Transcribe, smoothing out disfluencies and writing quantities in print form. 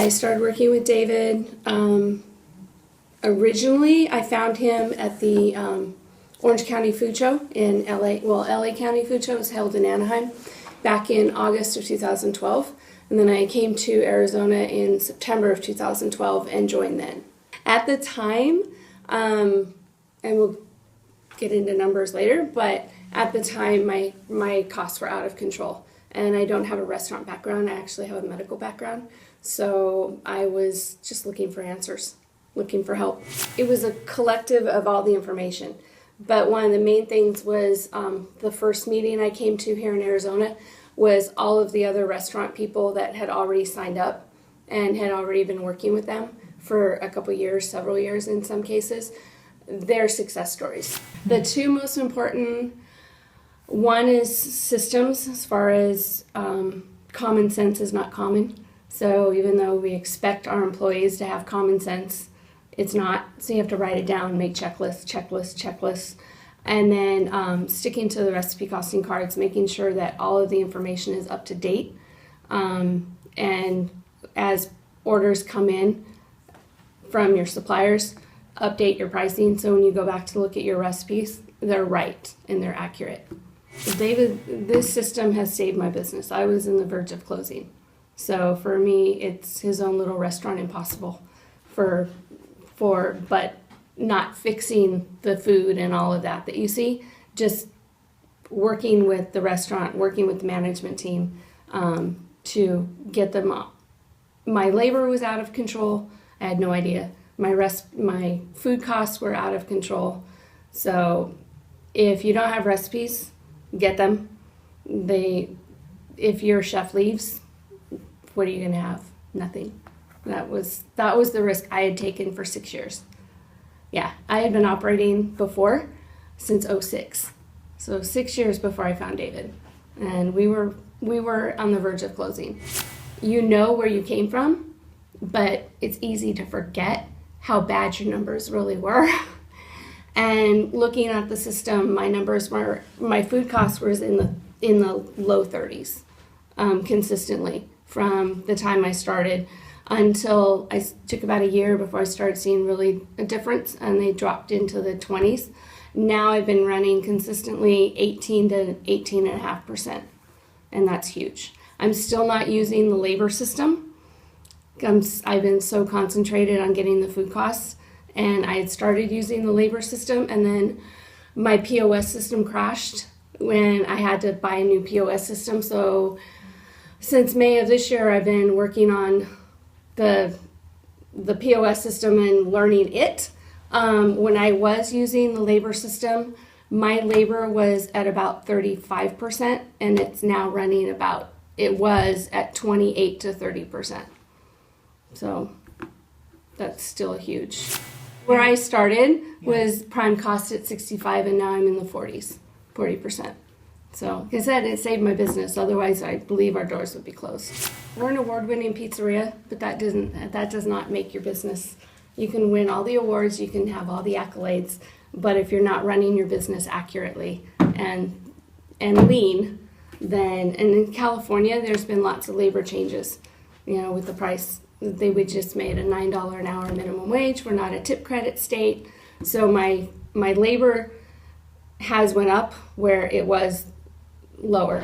I started working with David. Originally, I found him at the Orange County Food Show in LA. Well, LA County Food Show was held in Anaheim back in August of 2012. And then I came to Arizona in September of 2012 and joined then. At the time, and we'll get into numbers later, but at the time my costs were out of control. And I don't have a restaurant background, I actually have a medical background. So I was just looking for answers, looking for help. It was a collective of all the information. But one of the main things was the first meeting I came to here in Arizona was all of the other restaurant people that had already signed up and had already been working with them for a couple years, several years in some cases, their success stories. The two most important, one is systems, as far as common sense is not common. So even though we expect our employees to have common sense, it's not. So you have to write it down, make checklists. And then sticking to the recipe costing cards, making sure that all of the information is up to date. And as orders come in from your suppliers, update your pricing. So when you go back to look at your recipes, they're right and they're accurate. David, this system has saved my business. I was in the verge of closing. So for me, it's his own little restaurant impossible but not fixing the food and all of that you see, just working with the restaurant, working with the management team to get them up. My labor was out of control. I had no idea. My food costs were out of control. So if you don't have recipes, get them. If your chef leaves, what are you going to have? Nothing. That was the risk I had taken for 6 years. Yeah, I had been operating before since 2006. So 6 years before I found David. And we were on the verge of closing. You know where you came from, but it's easy to forget how bad your numbers really were. And looking at the system, my food costs was in the low 30s consistently from the time I started until I took about a year before I started seeing really a difference, and they dropped into the 20s. Now I've been running consistently 18 to 18.5%, and that's huge. I'm still not using the labor system. I've been so concentrated on getting the food costs, and I had started using the labor system, and then my POS system crashed when I had to buy a new POS system. So since May of this year, I've been working on the POS system and learning it. When I was using the labor system, my labor was at about 35%, and it's now running it was at 28 to 30%. So that's still huge. Where I started was prime cost at 65, and now I'm in the 40%. So, like I said, it saved my business. Otherwise, I believe our doors would be closed. We're an award-winning pizzeria, but that does not make your business. You can win all the awards, you can have all the accolades, but if you're not running your business accurately and lean, and in California, there's been lots of labor changes. With the price, we just made a $9 an hour minimum wage. We're not a tip credit state, so my labor has went up where it was lower.